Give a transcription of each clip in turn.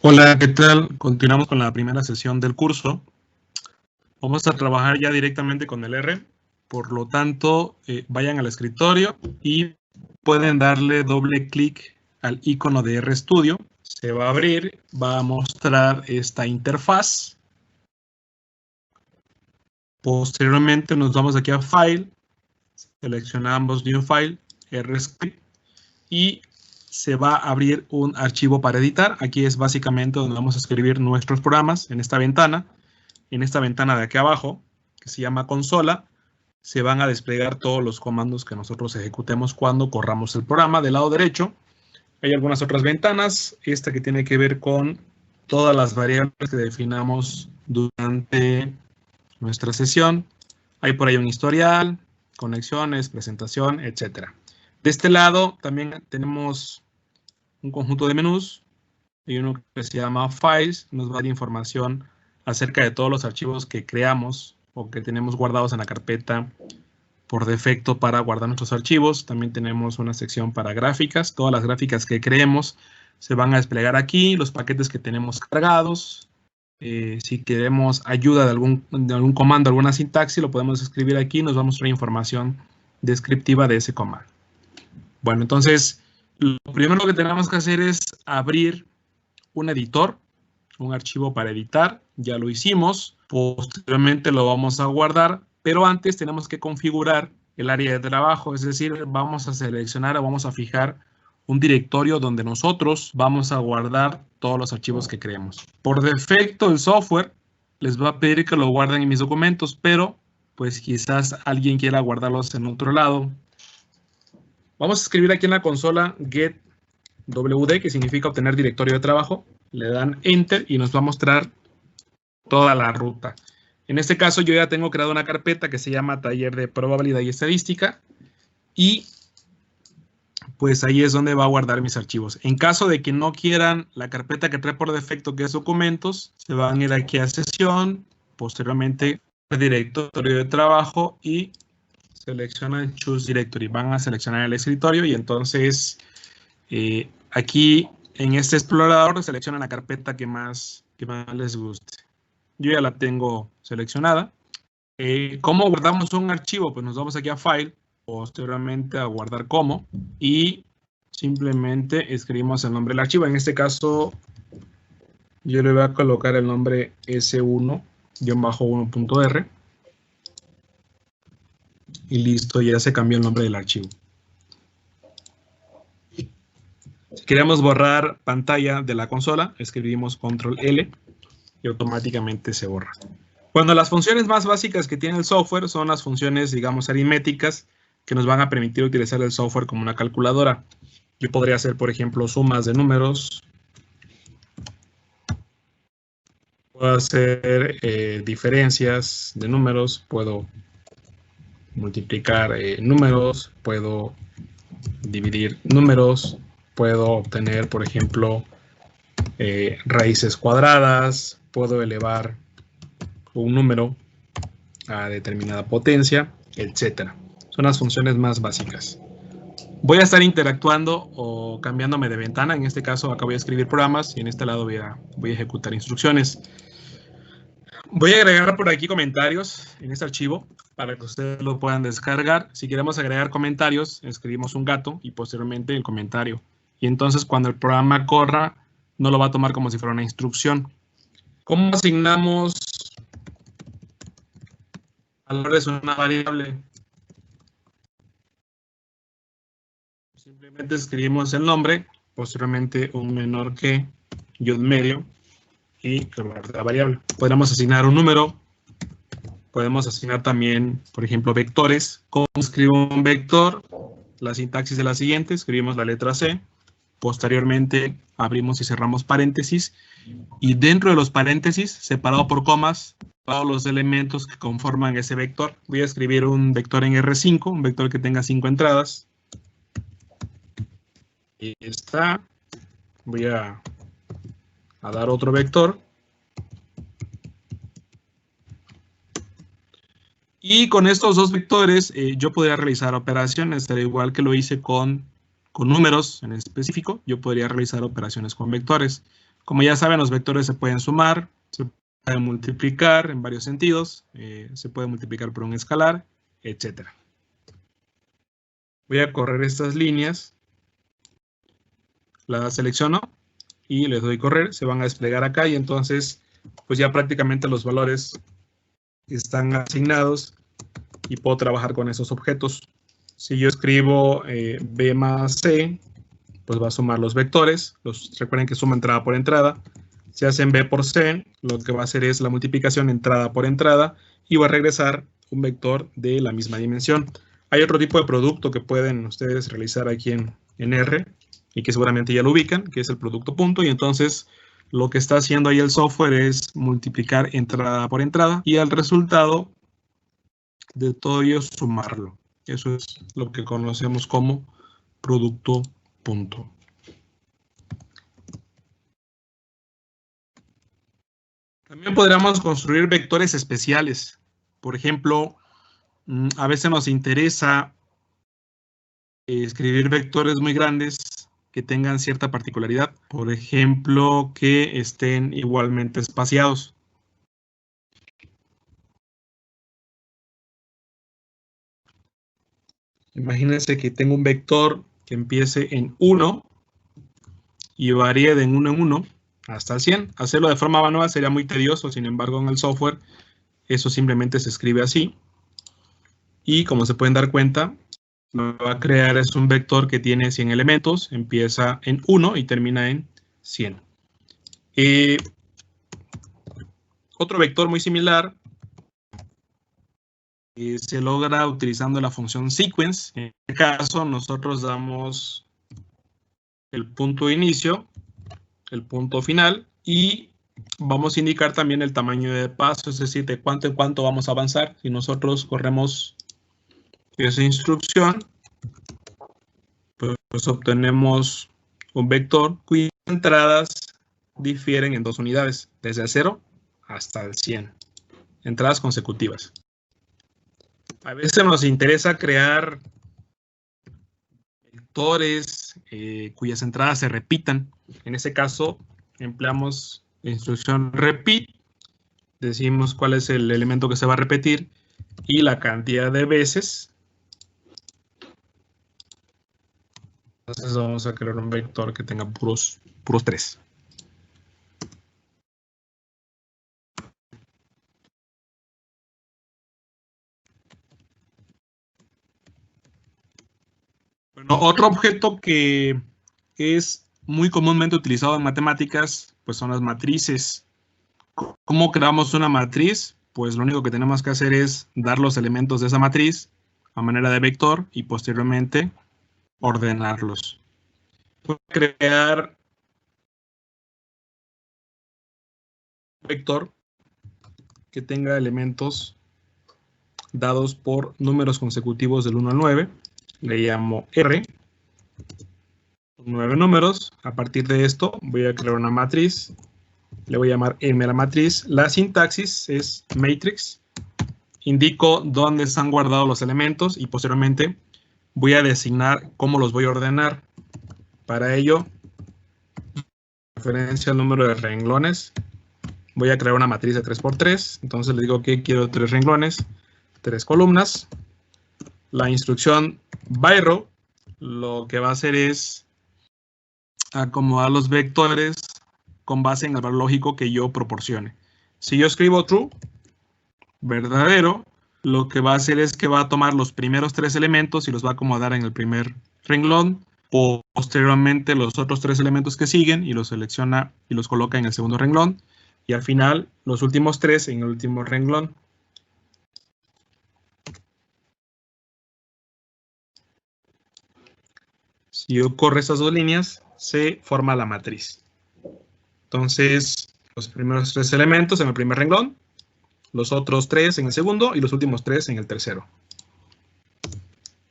Hola, ¿qué tal? Continuamos con la primera sesión del curso. Vamos a trabajar ya directamente con el R. Por lo tanto, vayan al escritorio y pueden darle doble clic al icono de RStudio. Se va a abrir, va a mostrar esta interfaz. Posteriormente nos vamos aquí a File, seleccionamos New File, RScript, y se va a abrir un archivo para editar. Aquí es básicamente donde vamos a escribir nuestros programas en esta ventana. En esta ventana de aquí abajo, que se llama consola, se van a desplegar todos los comandos que nosotros ejecutemos cuando corramos el programa. Del lado derecho hay algunas otras ventanas. Esta que tiene que ver con todas las variables que definamos durante nuestra sesión. Hay por ahí un historial, conexiones, presentación, etc. De este lado también tenemos un conjunto de menús. Hay uno que se llama Files, nos va a dar información acerca de todos los archivos que creamos o que tenemos guardados en la carpeta por defecto para guardar nuestros archivos. También tenemos una sección para gráficas. Todas las gráficas que creemos se van a desplegar aquí, los paquetes que tenemos cargados. Si queremos ayuda de algún comando, alguna sintaxis, lo podemos escribir aquí. Nos va a mostrar información descriptiva de ese comando. Bueno, entonces, lo primero que tenemos que hacer es abrir un editor, un archivo para editar. Ya lo hicimos. Posteriormente lo vamos a guardar, pero antes tenemos que configurar el área de trabajo, es decir, vamos a seleccionar o vamos a fijar un directorio donde nosotros vamos a guardar todos los archivos que creemos. Por defecto, el software les va a pedir que lo guarden en mis documentos, pero pues quizás alguien quiera guardarlos en otro lado. Vamos a escribir aquí en la consola get wd, que significa obtener directorio de trabajo. Le dan Enter y nos va a mostrar toda la ruta. En este caso yo ya tengo creado una carpeta que se llama taller de probabilidad y estadística, y pues ahí es donde va a guardar mis archivos. En caso de que no quieran la carpeta que trae por defecto, que es documentos, se van a ir aquí a sesión, posteriormente directorio de trabajo y seleccionan Choose Directory. Van a seleccionar el escritorio y entonces aquí en este explorador seleccionan la carpeta que más les guste. Yo ya la tengo seleccionada. ¿Cómo guardamos un archivo? Pues nos vamos aquí a File, posteriormente a guardar como, y simplemente escribimos el nombre del archivo. En este caso, yo le voy a colocar el nombre S1-1.R. Y listo, ya se cambió el nombre del archivo. Si queremos borrar pantalla de la consola, escribimos Control L y automáticamente se borra. Bueno, las funciones más básicas que tiene el software son las funciones, digamos, aritméticas, que nos van a permitir utilizar el software como una calculadora. Yo podría hacer, por ejemplo, sumas de números. Puedo hacer diferencias de números. Puedo multiplicar números. Puedo dividir números. Puedo obtener, por ejemplo, raíces cuadradas. Puedo elevar un número a determinada potencia, etcétera. Son las funciones más básicas. Voy a estar interactuando o cambiándome de ventana. En este caso, acá voy a escribir programas y en este lado voy a ejecutar instrucciones. Voy a agregar por aquí comentarios en este archivo para que ustedes lo puedan descargar. Si queremos agregar comentarios, escribimos un gato y posteriormente el comentario. Y entonces, cuando el programa corra, no lo va a tomar como si fuera una instrucción. ¿Cómo asignamos valores a una variable? Simplemente escribimos el nombre, posteriormente un menor que, y un medio, y la variable. Podemos asignar un número, podemos asignar también, por ejemplo, vectores. ¿Cómo escribo un vector? La sintaxis es la siguiente, escribimos la letra C, posteriormente abrimos y cerramos paréntesis, y dentro de los paréntesis, separado por comas, todos los elementos que conforman ese vector. Voy a escribir un vector en R5, un vector que tenga 5 entradas. Ahí está. Voy a dar otro vector. Y con estos dos vectores yo podría realizar operaciones, al igual que lo hice con números en específico. Yo podría realizar operaciones con vectores. Como ya saben, los vectores se pueden sumar, se pueden multiplicar en varios sentidos, se puede multiplicar por un escalar, etc. Voy a correr estas líneas, las selecciono y les doy correr, se van a desplegar acá y entonces pues ya prácticamente los valores están asignados y puedo trabajar con esos objetos. Si yo escribo B más C, pues va a sumar los vectores. Recuerden que suma entrada por entrada. Si hacen B por C, lo que va a hacer es la multiplicación entrada por entrada y va a regresar un vector de la misma dimensión. Hay otro tipo de producto que pueden ustedes realizar aquí en R y que seguramente ya lo ubican, que es el producto punto, y entonces lo que está haciendo ahí el software es multiplicar entrada por entrada y al resultado de todo ello sumarlo. Eso es lo que conocemos como producto punto. También podríamos construir vectores especiales. Por ejemplo, a veces nos interesa escribir vectores muy grandes que tengan cierta particularidad. Por ejemplo, que estén igualmente espaciados. Imagínense que tengo un vector que empiece en 1 y varíe de 1 en 1 hasta el 100. Hacerlo de forma manual sería muy tedioso, sin embargo en el software eso simplemente se escribe así. Y como se pueden dar cuenta, lo que va a crear es un vector que tiene 100 elementos, empieza en 1 y termina en 100. Otro vector muy similar se logra utilizando la función sequence. En este caso, nosotros damos el punto de inicio, el punto final y vamos a indicar también el tamaño de paso, es decir, de cuánto en cuánto vamos a avanzar. Si nosotros corremos esa instrucción, pues obtenemos un vector cuyas entradas difieren en 2 unidades, desde el 0 hasta el 100, entradas consecutivas. A veces nos interesa crear vectores cuyas entradas se repitan. En ese caso, empleamos la instrucción repeat, decimos cuál es el elemento que se va a repetir y la cantidad de veces. Entonces vamos a crear un vector que tenga puros 3. Bueno, otro objeto que es muy comúnmente utilizado en matemáticas, pues son las matrices. ¿Cómo creamos una matriz? Pues lo único que tenemos que hacer es dar los elementos de esa matriz a manera de vector y posteriormente ordenarlos. Puedo crear un vector que tenga elementos dados por números consecutivos del 1 al 9. Le llamo R. 9 números. A partir de esto voy a crear una matriz. Le voy a llamar M a la matriz. La sintaxis es matrix. Indico dónde están guardados los elementos y posteriormente voy a designar cómo los voy a ordenar. Para ello, referencia al número de renglones, voy a crear una matriz de 3×3. Entonces le digo que quiero 3 renglones, 3 columnas. La instrucción by row lo que va a hacer es acomodar los vectores con base en el valor lógico que yo proporcione. Si yo escribo true, verdadero, lo que va a hacer es que va a tomar los primeros 3 elementos y los va a acomodar en el primer renglón. Posteriormente los otros 3 elementos que siguen y los selecciona y los coloca en el segundo renglón. Y al final los últimos 3 en el último renglón. Si yo corro estas 2 líneas, se forma la matriz. Entonces, los primeros 3 elementos en el primer renglón, los otros 3 en el segundo y los últimos 3 en el tercero.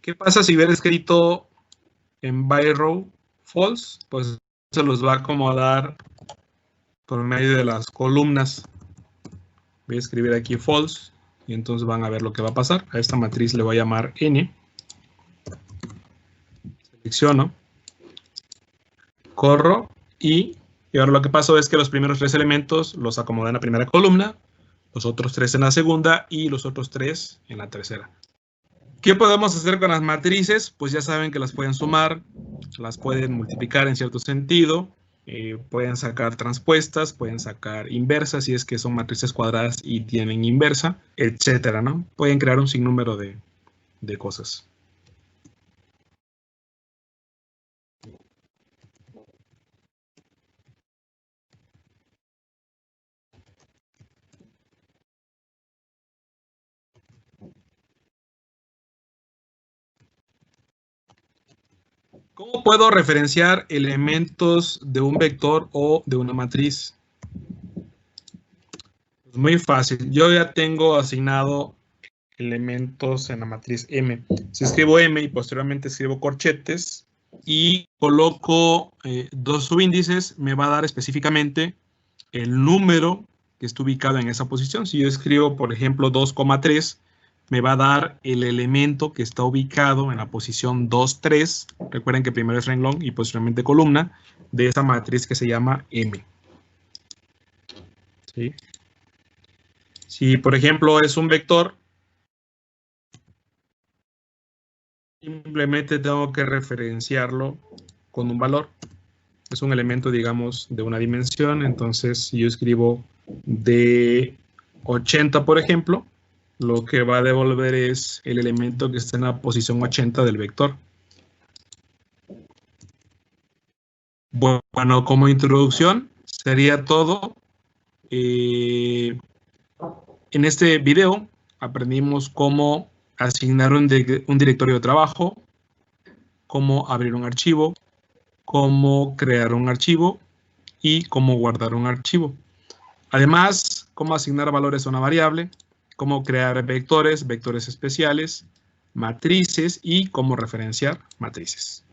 ¿Qué pasa si hubiera escrito en by row false? Pues se los va a acomodar por medio de las columnas. Voy a escribir aquí false y entonces van a ver lo que va a pasar. A esta matriz le voy a llamar N. Selecciono, corro y Y ahora lo que pasó es que los primeros 3 elementos los acomodé en la primera columna, los otros 3 en la segunda y los otros 3 en la tercera. ¿Qué podemos hacer con las matrices? Pues ya saben que las pueden sumar, las pueden multiplicar en cierto sentido, pueden sacar transpuestas, pueden sacar inversas si es que son matrices cuadradas y tienen inversa, etcétera, ¿no? Pueden crear un sinnúmero de cosas. ¿Cómo puedo referenciar elementos de un vector o de una matriz? Pues muy fácil. Yo ya tengo asignado elementos en la matriz M. Si escribo M y posteriormente escribo corchetes y coloco 2 subíndices, me va a dar específicamente el número que está ubicado en esa posición. Si yo escribo, por ejemplo, 2,3, me va a dar el elemento que está ubicado en la posición 2, 3. Recuerden que primero es renglón y posteriormente columna de esa matriz que se llama M. ¿Sí? Si, por ejemplo, es un vector, simplemente tengo que referenciarlo con un valor. Es un elemento, digamos, de una dimensión. Entonces, si yo escribo de 80, por ejemplo, lo que va a devolver es el elemento que está en la posición 80 del vector. Bueno, como introducción sería todo. En este video aprendimos cómo asignar un directorio de trabajo, cómo abrir un archivo, cómo crear un archivo y cómo guardar un archivo. Además, cómo asignar valores a una variable, cómo crear vectores, vectores especiales, matrices y cómo referenciar matrices.